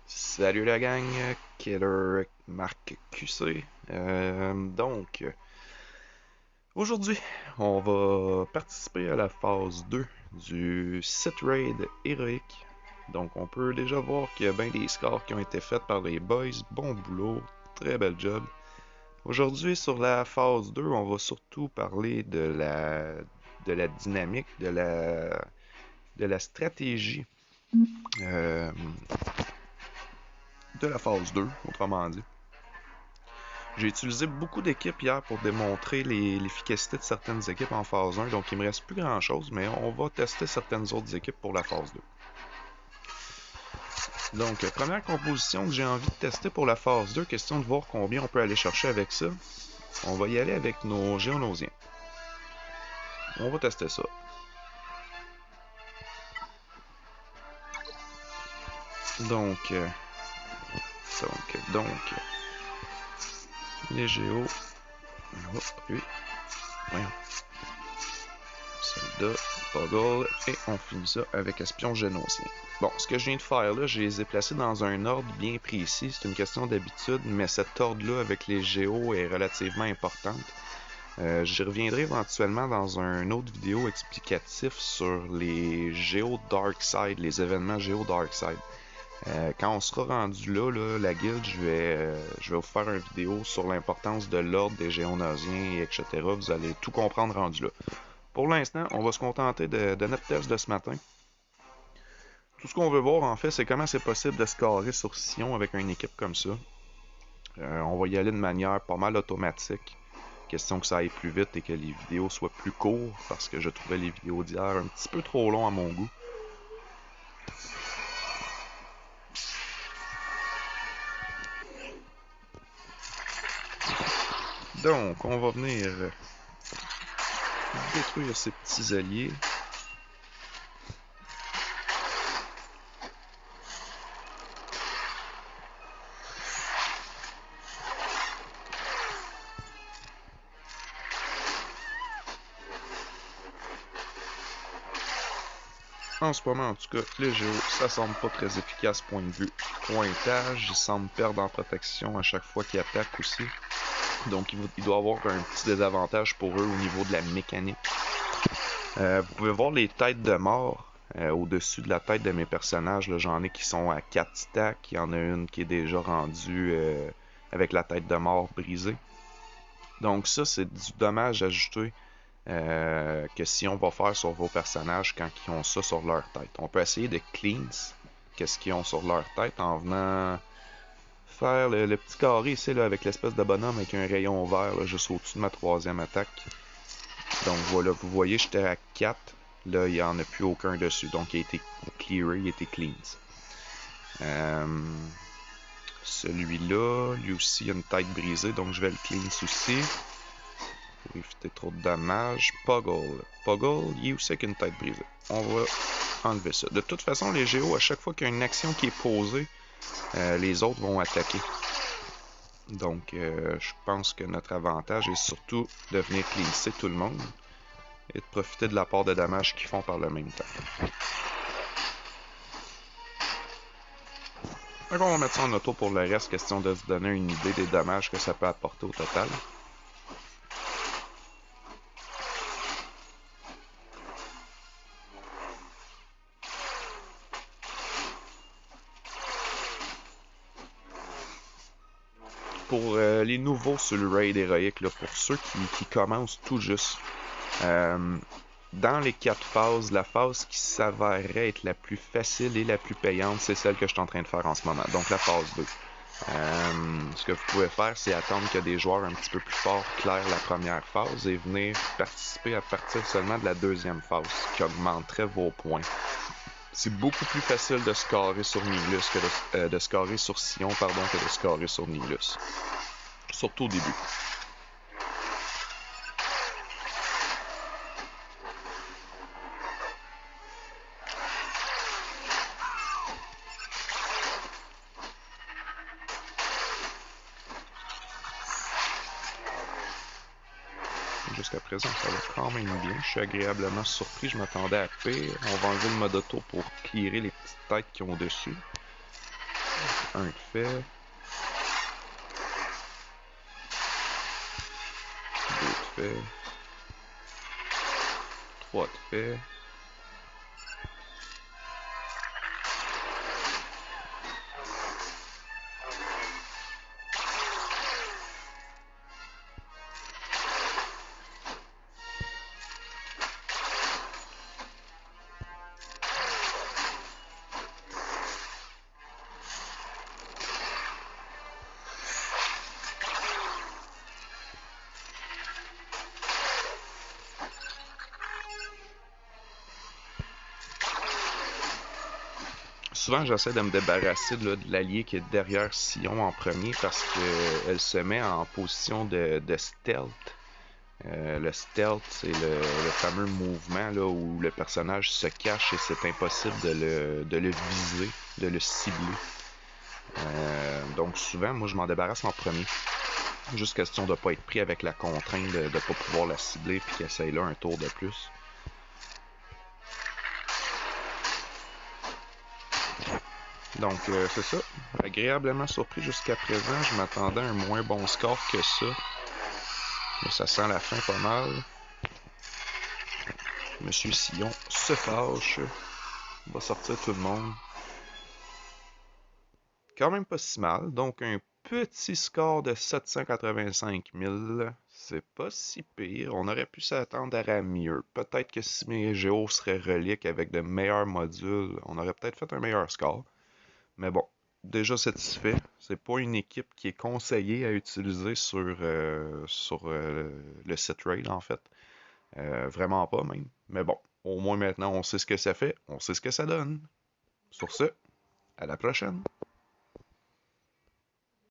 Salut la gang, Killer Marc QC. Aujourd'hui, on va participer à la phase 2 du site raid héroïque. Donc, on peut déjà voir qu'il y a bien des scores qui ont été faits par les boys. Bon boulot, très bel job. Aujourd'hui, sur la phase 2, on va surtout parler de la dynamique, de la stratégie euh, de la phase 2, autrement dit. J'ai utilisé beaucoup d'équipes hier pour démontrer l'efficacité de certaines équipes en phase 1, donc il me reste plus grand chose, mais on va tester certaines autres équipes pour la phase 2. Donc, première composition que j'ai envie de tester pour la phase 2, question de voir combien on peut aller chercher avec ça. On va y aller avec nos Géonosiens. On va tester ça. Donc, les Géos. Hop, lui. Voyons. Soldat, Poggle, et on finit ça avec Espion Génosien. Bon, ce que je viens de faire là, je les ai placés dans un ordre bien précis, c'est une question d'habitude, mais cet ordre-là avec les géos est relativement importante. J'y reviendrai éventuellement dans une autre vidéo explicatif sur les géos Darkside, les événements géos Darkside. Quand on sera rendu là, la guilde, je vais vous faire une vidéo sur l'importance de l'ordre des Géonosiens, etc. Vous allez tout comprendre rendu là. Pour l'instant, on va se contenter de notre test de ce matin. Tout ce qu'on veut voir, en fait, c'est comment c'est possible de scorer sur Sion avec une équipe comme ça. On va y aller de manière pas mal automatique. Question que ça aille plus vite et que les vidéos soient plus courtes, parce que je trouvais les vidéos d'hier un petit peu trop longs à mon goût. Donc, on va venir détruire ces petits alliés. En ce moment, en tout cas, les géos, ça semble pas très efficace point de vue pointage. Ils semblent perdre en protection à chaque fois qu'ils attaquent aussi. Donc, il doit y avoir un petit désavantage pour eux au niveau de la mécanique. Vous pouvez voir les têtes de mort au-dessus de la tête de mes personnages. J'en ai qui sont à 4 stacks. Il y en a une qui est déjà rendue avec la tête de mort brisée. Donc ça, c'est du dommage ajouté que si on va faire sur vos personnages quand ils ont ça sur leur tête. On peut essayer de cleanse qu'est-ce qu'ils ont sur leur tête en venant faire le petit carré ici là, avec l'espèce de bonhomme avec un rayon vert là, juste au-dessus de ma troisième attaque. Donc voilà, vous voyez, j'étais à 4. Là, il n'y en a plus aucun dessus. Donc il a été clearé, il a été cleanse. Celui-là, lui aussi, il a une tête brisée, donc je vais le cleanse aussi. Pour éviter trop de dommages. Poggle. Poggle, il est aussi avec une tête brisée. On va enlever ça. De toute façon, les géos, à chaque fois qu'il y a une action qui est posée, les autres vont attaquer. Donc, je pense que notre avantage est surtout de venir cleanser tout le monde et de profiter de la part de dommages qu'ils font par le même temps. Donc, on va mettre ça en auto pour le reste, question de se donner une idée des dommages que ça peut apporter au total. Pour les nouveaux sur le raid héroïque, là, pour ceux qui commencent tout juste, dans les 4 phases, la phase qui s'avérerait être la plus facile et la plus payante, c'est celle que je suis en train de faire en ce moment, donc la phase 2. Ce que vous pouvez faire, c'est attendre que des joueurs un petit peu plus forts clairent la première phase et venir participer à partir seulement de la deuxième phase, qui augmenterait vos points. C'est beaucoup plus facile de scorer sur Nihilus que de scorer sur Sion, pardon, que de scorer sur Nihilus. Surtout au début. Jusqu'à présent, ça va quand même bien. Je suis agréablement surpris. Je m'attendais à pire. On va enlever le mode auto pour clearer les petites têtes qui ont dessus. 1 de fait. 2 de fait. 3 de fait. Souvent, j'essaie de me débarrasser là, de l'allié qui est derrière Sion en premier parce qu'elle se met en position de stealth. Le stealth, c'est le fameux mouvement là, où le personnage se cache et c'est impossible de le viser, de le cibler. Donc souvent, moi, je m'en débarrasse en premier. Juste question de ne pas être pris avec la contrainte de ne pas pouvoir la cibler puis qu'elle essaye là un tour de plus. Donc, c'est ça. Agréablement surpris jusqu'à présent. Je m'attendais à un moins bon score que ça. Mais ça sent la fin pas mal. Monsieur Sion se fâche. Il va sortir tout le monde. Quand même pas si mal. Donc, un petit score de 785 000. C'est pas si pire. On aurait pu s'attendre à mieux. Peut-être que si mes géos seraient reliques avec de meilleurs modules, on aurait peut-être fait un meilleur score. Mais bon, déjà satisfait. C'est pas une équipe qui est conseillée à utiliser sur le site raid en fait. Vraiment pas même. Mais bon, au moins maintenant on sait ce que ça fait, on sait ce que ça donne. Sur ce, à la prochaine.